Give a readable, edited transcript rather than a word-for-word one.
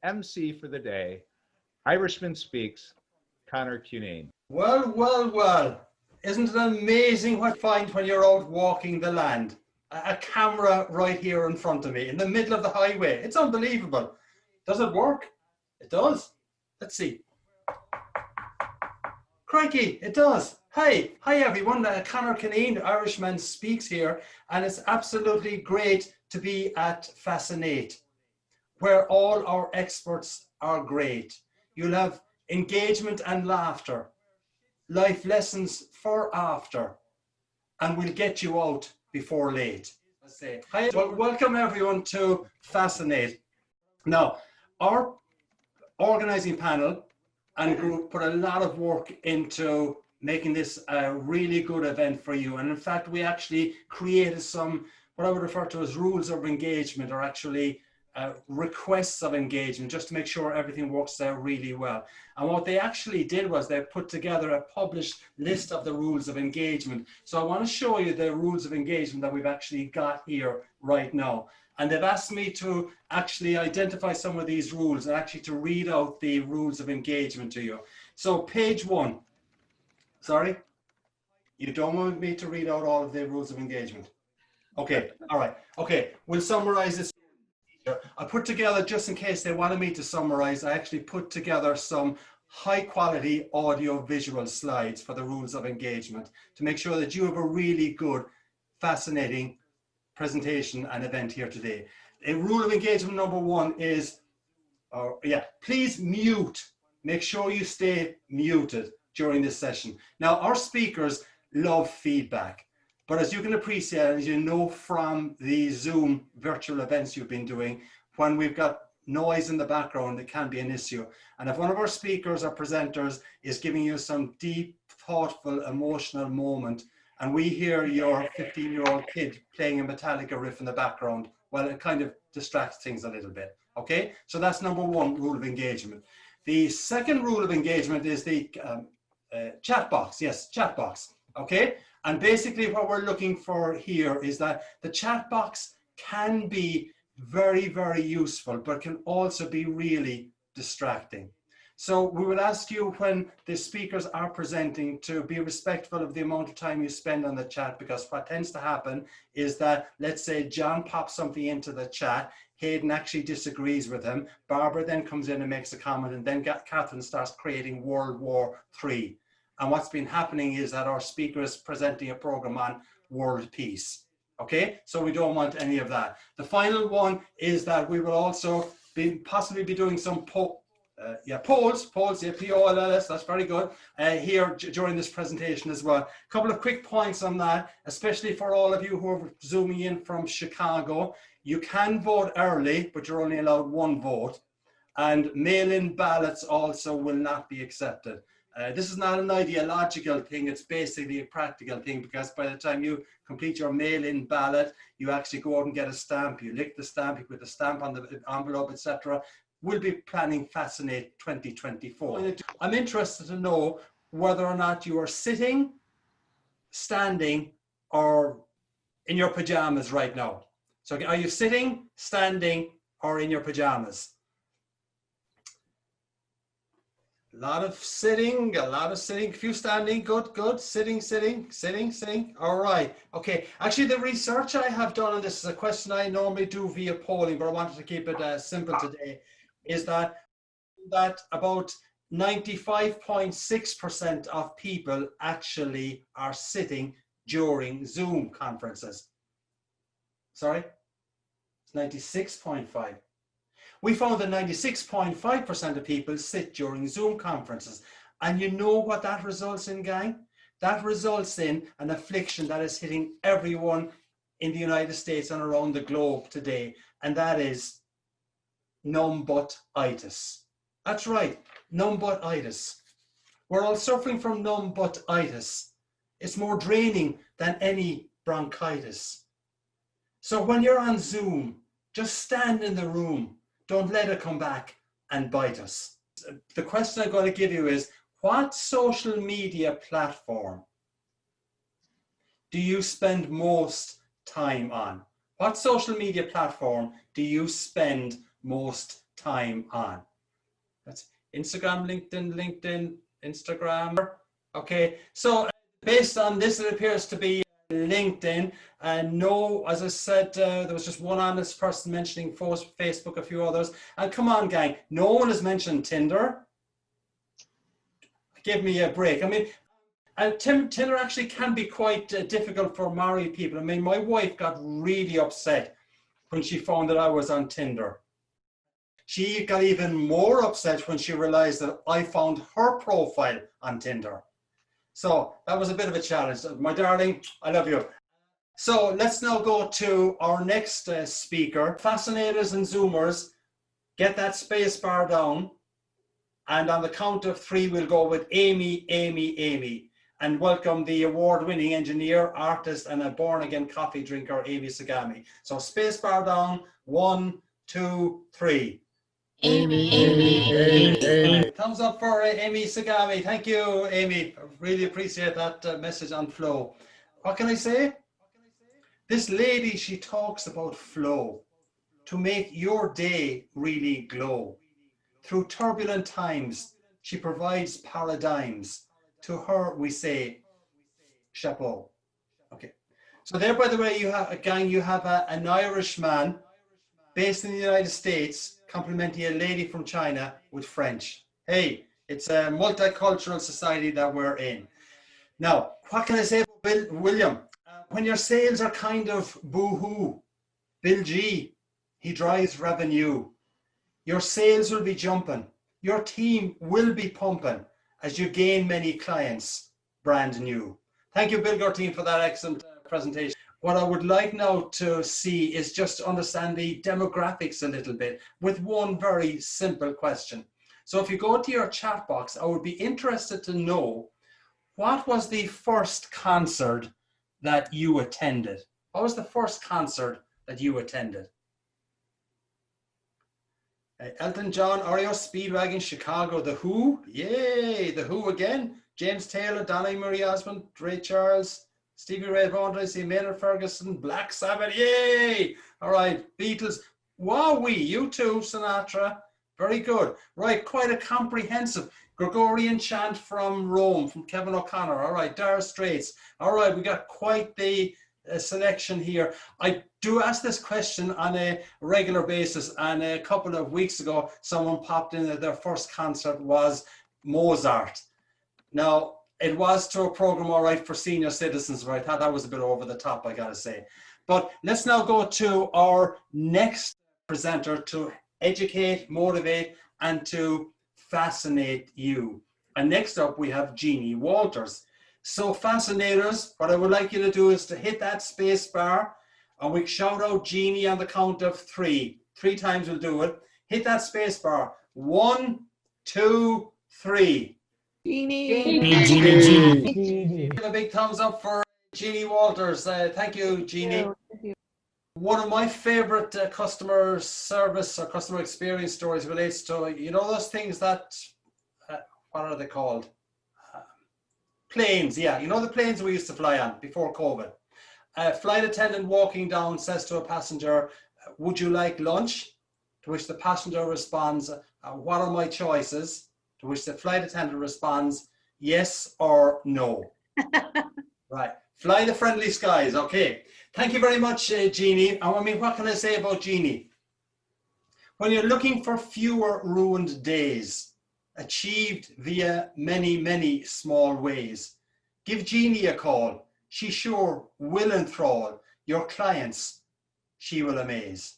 MC for the day, Irishman Speaks, Conor. Well, well, well. Isn't it amazing what you find when you're out walking the land? A camera right here in front of me, in the middle of the highway. It's unbelievable. Does it work? It does. Let's see. Crikey, it does. Hi everyone. Conor, Irishman Speaks here, and it's absolutely great to be at Fascinate, where all our experts are great. You'll have engagement and laughter, life lessons for after, and we'll get you out before late. Let's say hi. Well, welcome everyone to Fascinate. Now, our organizing panel and group put a lot of work into making this a really good event for you. And in fact, we actually created some, what I would refer to as rules of engagement, or actually requests of engagement, just to make sure everything works out really well. And what they actually did was they put together a published list of the rules of engagement. So I want to show you the rules of engagement that we've actually got here right now. And they've asked me to actually identify some of these rules and actually to read out the rules of engagement to you. So page 1. Sorry? You don't want me to read out all of the rules of engagement? Okay, all right. Okay, we'll summarize this. I put together, just in case they wanted me to summarize, I actually put together some high quality audio visual slides for the rules of engagement to make sure that you have a really good, fascinating presentation and event here today. A rule of engagement number 1 is, please mute. Make sure you stay muted during this session. Now, our speakers love feedback. But as you can appreciate, as you know from the Zoom virtual events you've been doing, when we've got noise in the background, it can be an issue. And if one of our speakers or presenters is giving you some deep, thoughtful, emotional moment, and we hear your 15-year-old kid playing a Metallica riff in the background, well, it kind of distracts things a little bit. Okay, so that's number 1 rule of engagement. The second rule of engagement is the chat box. Yes, chat box. Okay. And basically what we're looking for here is that the chat box can be very, very useful, but can also be really distracting. So we will ask you when the speakers are presenting to be respectful of the amount of time you spend on the chat, because what tends to happen is that, let's say John pops something into the chat, Hayden actually disagrees with him, Barbara then comes in and makes a comment, and then Catherine starts creating World War III. And what's been happening is that our speaker is presenting a program on world peace. Okay, so we don't want any of that. The final one is that we will also possibly be doing some polls, P-O-L-L-S, that's very good, here during this presentation as well. A couple of quick points on that, especially for all of you who are zooming in from Chicago. You can vote early, but you're only allowed 1 vote. And mail-in ballots also will not be accepted. This is not an ideological thing, it's basically a practical thing, because by the time you complete your mail-in ballot, you actually go out and get a stamp, you lick the stamp, you put the stamp on the envelope, etc. We'll be planning Fascinate 2024. I'm interested to know whether or not you are sitting, standing, or in your pajamas right now. So are you sitting, standing, or in your pajamas? A lot of sitting, a few standing, good, sitting. All right, okay. Actually, the research I have done on this is a question I normally do via polling, but I wanted to keep it simple today, is that about 95.6% of people actually are sitting during Zoom conferences. Sorry, it's 96.5. We found that 96.5% of people sit during Zoom conferences. And you know what that results in, gang? That results in an affliction that is hitting everyone in the United States and around the globe today. And that is Numbutt-itis. That's right, Numbutt-itis. We're all suffering from Numbutt-itis. It's more draining than any bronchitis. So when you're on Zoom, just stand in the room. Don't let it come back and bite us. The question I'm going to give you is, what social media platform do you spend most time on? What social media platform do you spend most time on? That's Instagram, LinkedIn, Instagram. Okay, so based on this, it appears to be LinkedIn. And no, as I said, there was just one honest person mentioning Facebook, a few others. And come on, gang, no one has mentioned Tinder. Give me a break. I mean, Tinder actually can be quite difficult for married people. I mean, my wife got really upset when she found that I was on Tinder. She got even more upset when she realized that I found her profile on Tinder. So that was a bit of a challenge. My darling, I love you. So let's now go to our next speaker. Fascinators and Zoomers, get that space bar down. And on the count of 3, we'll go with Amy. And welcome the award-winning engineer, artist, and a born-again coffee drinker, Amy Sagami. So space bar down, 1, 2, 3. Amy. Thumbs up for Amy Sagami. Thank you, Amy. I really appreciate that message on flow. What can I say? This lady, she talks about flow to make your day really glow. Through turbulent times, she provides paradigms. To her, we say, chapeau. Okay. So there, by the way, you have, gang, you have an Irishman based in the United States complimenting a lady from China with French. Hey, it's a multicultural society that we're in. Now, what can I say about William? When your sales are kind of boo-hoo, Bill G, he drives revenue. Your sales will be jumping. Your team will be pumping as you gain many clients, brand new. Thank you, Bill Gertine, for that excellent presentation. What I would like now to see is just to understand the demographics a little bit with one very simple question. So if you go to your chat box, I would be interested to know, what was the first concert that you attended? What was the first concert that you attended? Elton John, REO Speedwagon, Chicago, The Who, yay, The Who again, James Taylor, Donna Marie Osmond, Ray Charles, Stevie Ray Vaughan, Maynard Ferguson, Black Sabbath, yay! All right, Beatles, wowee, U2, Sinatra, very good. Right, quite a comprehensive Gregorian chant from Rome, from Kevin O'Connor. All right, Dire Straits. All right, we got quite the selection here. I do ask this question on a regular basis, and a couple of weeks ago, someone popped in that their first concert was Mozart. Now, it was to a program, all right, for senior citizens, but I thought that was a bit over the top, I gotta say. But let's now go to our next presenter to educate, motivate, and to fascinate you. And next up, we have Jeannie Walters. So fascinators, what I would like you to do is to hit that space bar, and we shout out Jeannie on the count of 3. 3 times we'll do it. Hit that space bar. 1, 2, 3. Jeannie. Give a big thumbs up for Jeannie Walters. Thank you, Jeannie. One of my favorite customer service or customer experience stories relates to, you know, those things that, what are they called? Planes, yeah. You know the planes we used to fly on before COVID? A flight attendant walking down says to a passenger, would you like lunch? To which the passenger responds, what are my choices? To which the flight attendant responds, yes or no. Right. Fly the friendly skies. Okay. Thank you very much, Jeannie. I mean, what can I say about Jeannie? When you're looking for fewer ruined days, achieved via many, many small ways, give Jeannie a call. She sure will enthrall your clients. She will amaze.